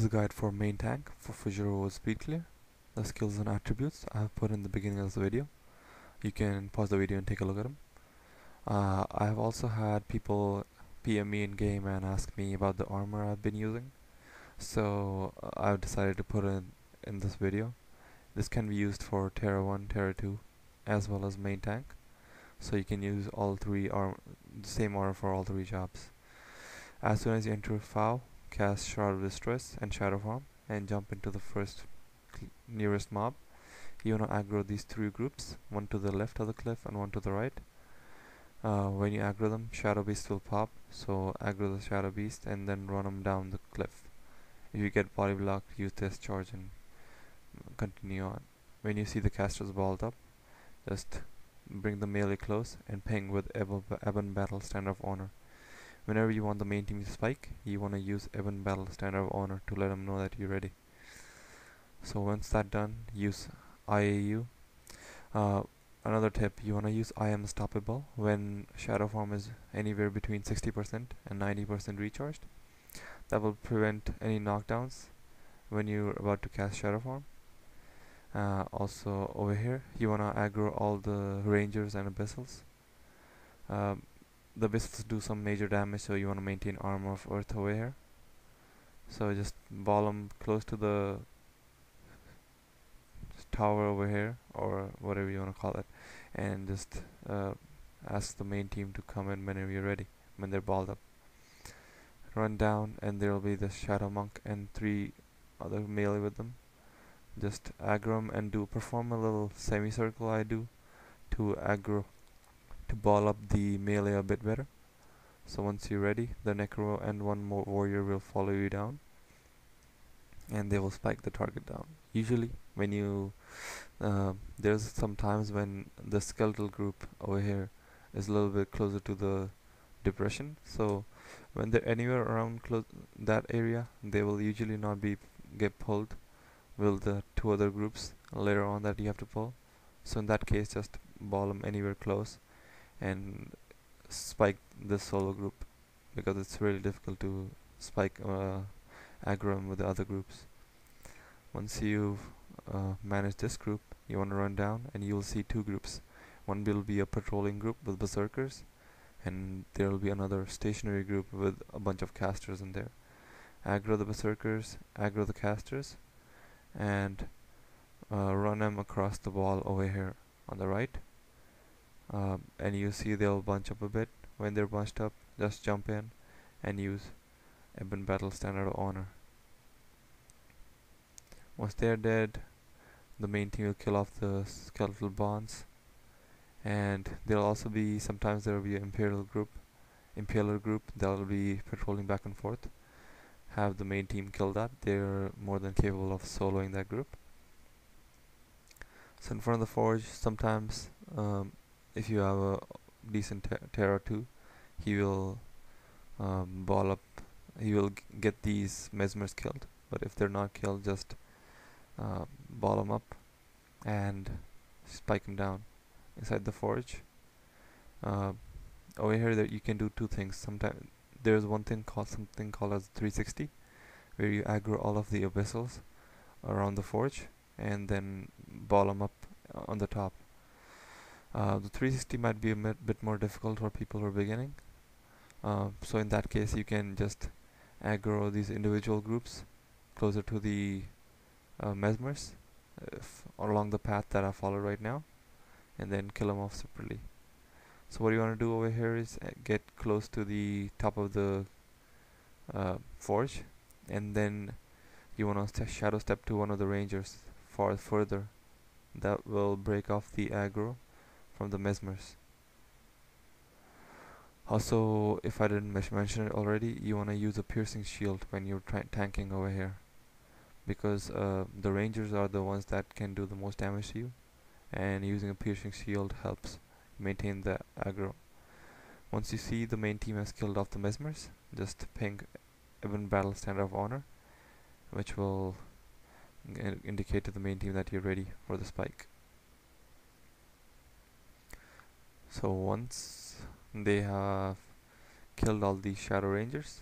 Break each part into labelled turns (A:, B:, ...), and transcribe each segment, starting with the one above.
A: is a guide for main tank for Fissure of Woe Speed Clear. The skills and attributes I have put in the beginning of the video. You can pause the video and take a look at them. I have also had people PM me in game and ask me about the armor I've been using. So I've decided to put it in this video. This can be used for Terra 1, Terra 2 as well as main tank. So you can use all three the same armor for all three jobs. As soon as you enter FOW, cast Shroud of Distress and Shadow Form and jump into the first nearest mob. You want to aggro these three groups, one to the left of the cliff and one to the right. When you aggro them, Shadow Beast will pop, so aggro the Shadow Beast and then run them down the cliff. If you get body blocked, use this charge and continue on. When you see the casters balled up, just bring the melee close and ping with Ebon Battle Standard of Honor. Whenever you want the main team to spike, you want to use Ebon Battle Standard of Honor to let them know that you're ready. So once that's done, use IAU. Another tip, you want to use I am stoppable when Shadow Form is anywhere between 60% and 90% recharged. That will prevent any knockdowns when you're about to cast Shadow Form. Also over here, you want to aggro all the Rangers and Abyssals. The Abyssals do some major damage, so you want to maintain Armor of Earth over here. So just ball them close to the tower over here, or whatever you want to call it, and just ask the main team to come in whenever you're ready, when they're balled up. Run down and there will be the Shadow Monk and 3 other melee with them. Just aggro them and perform a little semicircle I do to ball up the melee a bit better. So once you're ready, the Necro and one more warrior will follow you down and they will spike the target down. Usually when you there's some times when the skeletal group over here is a little bit closer to the depression, so when they're anywhere around that area, they will usually not get pulled with the 2 other groups later on that you have to pull. So in that case, just ball them anywhere close and spike this solo group, because it's really difficult to spike aggro them with the other groups. Once you've managed this group, you want to run down and you'll see 2 groups. One will be a patrolling group with berserkers, and there will be another stationary group with a bunch of casters in there. Aggro the berserkers, aggro the casters, and run them across the wall over here on the right. And you see they'll bunch up a bit. When they're bunched up, just jump in and use Ebon Battle Standard of Honor. Once they're dead, the main team will kill off the skeletal bonds, and there'll also be sometimes there will be an impaler group that will be patrolling back and forth. Have the main team kill that. They're more than capable of soloing that group. So in front of the forge, sometimes if you have a decent Terra 2, he will ball up. He will get these mesmers killed. But if they're not killed, just ball them up and spike them down inside the forge. Over here, that you can do 2 things. Sometimes there's something called as 360, where you aggro all of the abyssals around the forge and then ball them up on the top. The 360 might be a bit more difficult for people who are beginning. So in that case, you can just aggro these individual groups closer to the mesmers along the path that I follow right now, and then kill them off separately. So what you want to do over here is get close to the top of the forge, and then you want to shadow step to one of the rangers further. That will break off the aggro from the mesmers. Also, if I didn't mention it already, you want to use a piercing shield when you're tanking over here, because the rangers are the ones that can do the most damage to you, and using a piercing shield helps maintain the aggro. Once you see the main team has killed off the mesmers, just ping Ebon Battle Standard of Honor, which will indicate to the main team that you're ready for the spike. So once they have killed all the Shadow Rangers,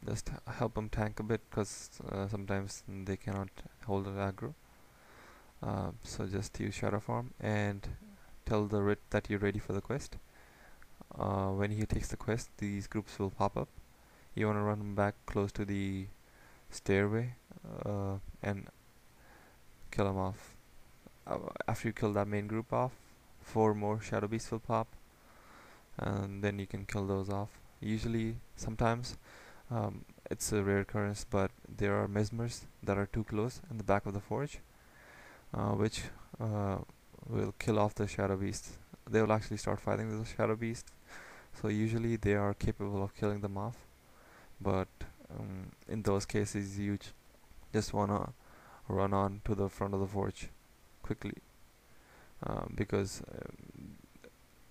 A: just help them tank a bit, because sometimes they cannot hold an aggro. So just use shadow form and tell the Rit that you're ready for the quest. When he takes the quest, these groups will pop up. You want to run them back close to the stairway and kill them off. After you kill that main group off, 4 more shadow beasts will pop, and then you can kill those off. Usually, sometimes it's a rare occurrence, but there are mesmers that are too close in the back of the forge, which will kill off the shadow beasts. They will actually start fighting the shadow beasts, so usually they are capable of killing them off. But in those cases, you just wanna run on to the front of the forge quickly, because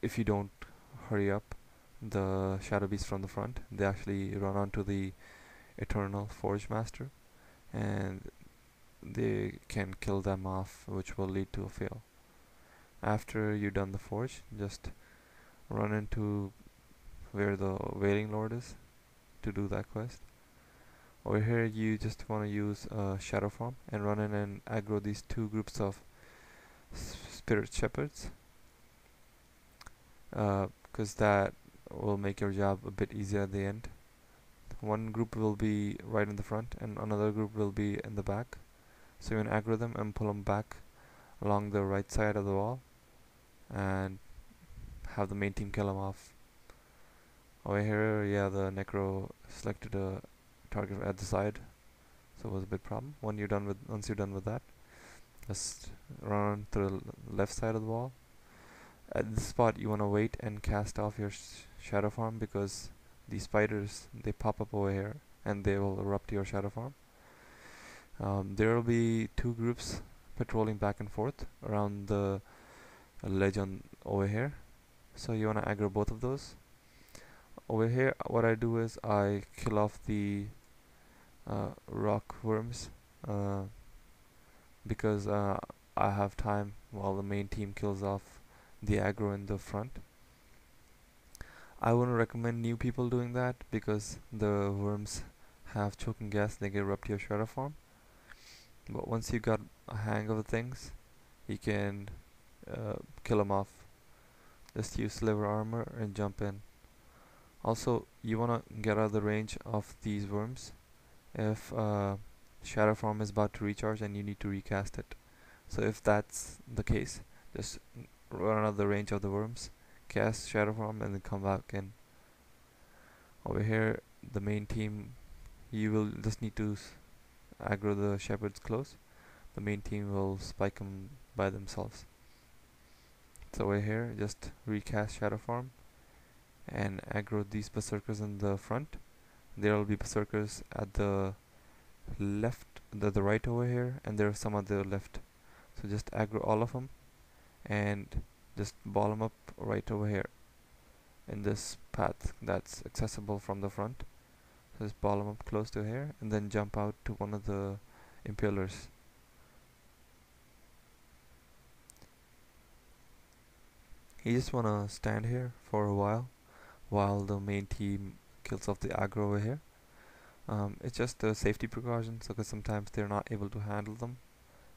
A: if you don't hurry up the shadow beast from the front, they actually run onto the eternal forge master, and they can kill them off, which will lead to a fail. After you've done the forge, just run into where the wailing lord is to do that quest. Over here you just want to use shadow form and run in and aggro these 2 groups of spirit shepherds, because that will make your job a bit easier at the end. One group will be right in the front and another group will be in the back, so you want to aggro them and pull them back along the right side of the wall and have the main team kill them off. Over here, yeah, the necro selected a target at the side, so it was a bit problem. Once you're done with that, just run to the left side of the wall. At this spot you want to wait and cast off your shadow form, because these spiders, they pop up over here and they will erupt your shadow form. There will be 2 groups patrolling back and forth around the ledge over here, so you want to aggro both of those. Over here, what I do is I kill off the rock worms, because I have time while the main team kills off the aggro in the front. I wouldn't recommend new people doing that, because the worms have choking gas, they can erupt your shadow form. But once you got a hang of the things, you can kill them off. Just use sliver armor and jump in. Also, you wanna get out of the range of these worms if shadow form is about to recharge and you need to recast it. So if that's the case, just run out of the range of the worms, cast shadow form, and then come back in. Over here, the main team, you will just need to aggro the shepherds close. The main team will spike them by themselves. So over here, just recast shadow form and aggro these berserkers in the front. There will be berserkers at the left, the right over here, and there are some at the left. So just aggro all of them and just ball them up right over here in this path that's accessible from the front. So just ball them up close to here and then jump out to one of the impalers. You just wanna stand here for a while the main team kills off the aggro over here. It's just a safety precaution, so because sometimes they're not able to handle them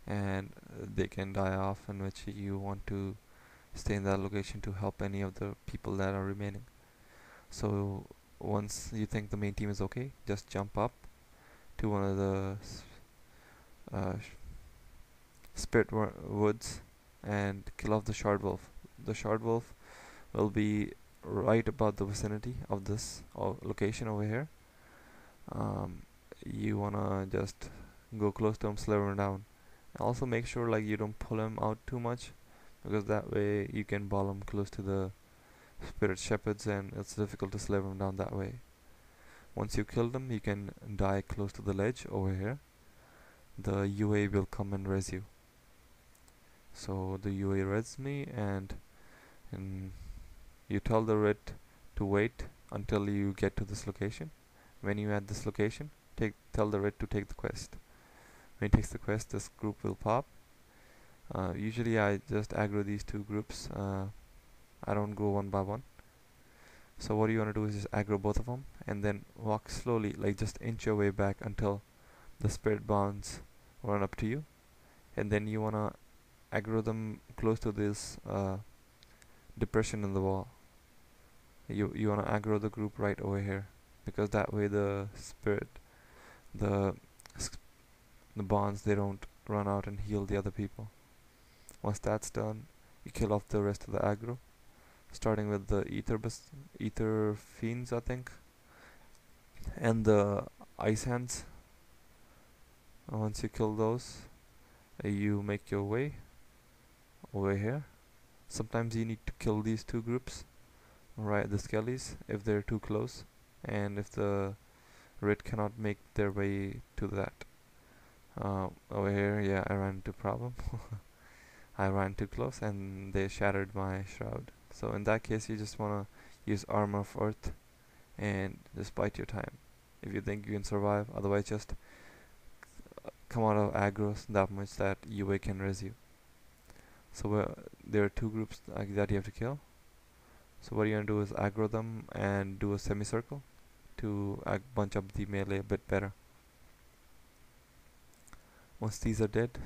A: and they can die off, in which you want to stay in that location to help any of the people that are remaining. So once you think the main team is okay, just jump up to one of the spirit woods and kill off the shard wolf. The shard wolf will be right about the vicinity of this location over here. You wanna just go close to him, sliver him down. Also make sure like you don't pull him out too much, because that way you can ball him close to the spirit shepherds and it's difficult to sliver him down that way. Once you kill them, you can die close to the ledge over here. The UA will come and res you. So the UA res me, and you tell the red to wait until you get to this location. When you at this location, tell the red to take the quest. When he takes the quest, this group will pop. Usually I just aggro these 2 groups. I don't go one by one. So what you want to do is just aggro both of them and then walk slowly, like just inch your way back until the spirit bonds run up to you, and then you want to aggro them close to this depression in the wall. You want to aggro the group right over here, because that way the spirit, the the bonds, they don't run out and heal the other people. Once that's done, you kill off the rest of the aggro, starting with the ether fiends, I think, and the ice hands. Once you kill those, you make your way over here. Sometimes you need to kill these two groups, right, the skellies, if they're too close, and if the red cannot make their way to that. Over here, yeah, I ran into a problem. I ran too close and they shattered my shroud. So in that case, you just want to use Armor of Earth and just bite your time if you think you can survive. Otherwise, just come out of aggros that much that UA can res you. So there are two groups that you have to kill. So what you're gonna do is aggro them and do a semicircle to bunch up the melee a bit better. Once these are dead,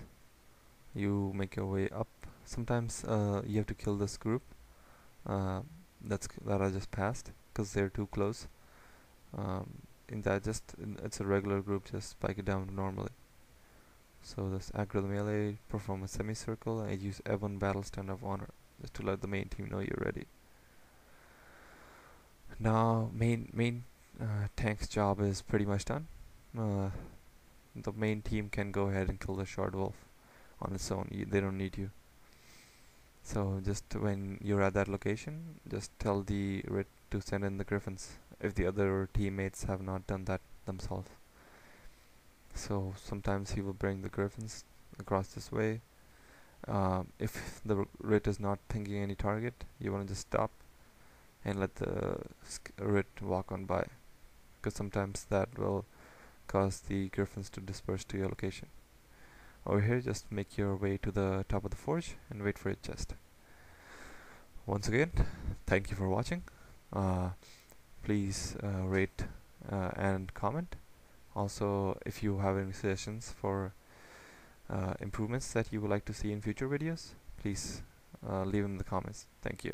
A: you make your way up. Sometimes you have to kill this group that I just passed, because they're too close. It's a regular group, just spike it down normally. So this aggro the melee, perform a semicircle, and use F1 battle stand of honor just to let the main team know you're ready. Now main tank's job is pretty much done. The main team can go ahead and kill the shard wolf on its own. They don't need you. So just when you're at that location, just tell the red to send in the griffins if the other teammates have not done that themselves. So sometimes he will bring the griffins across this way. If the red is not pinging any target, you want to just stop and let the red walk on by, because sometimes that will cause the griffins to disperse to your location. Over here, just make your way to the top of the forge and wait for your chest. Once again, thank you for watching. Please rate and comment. Also, if you have any suggestions for improvements that you would like to see in future videos, please leave them in the comments. Thank you.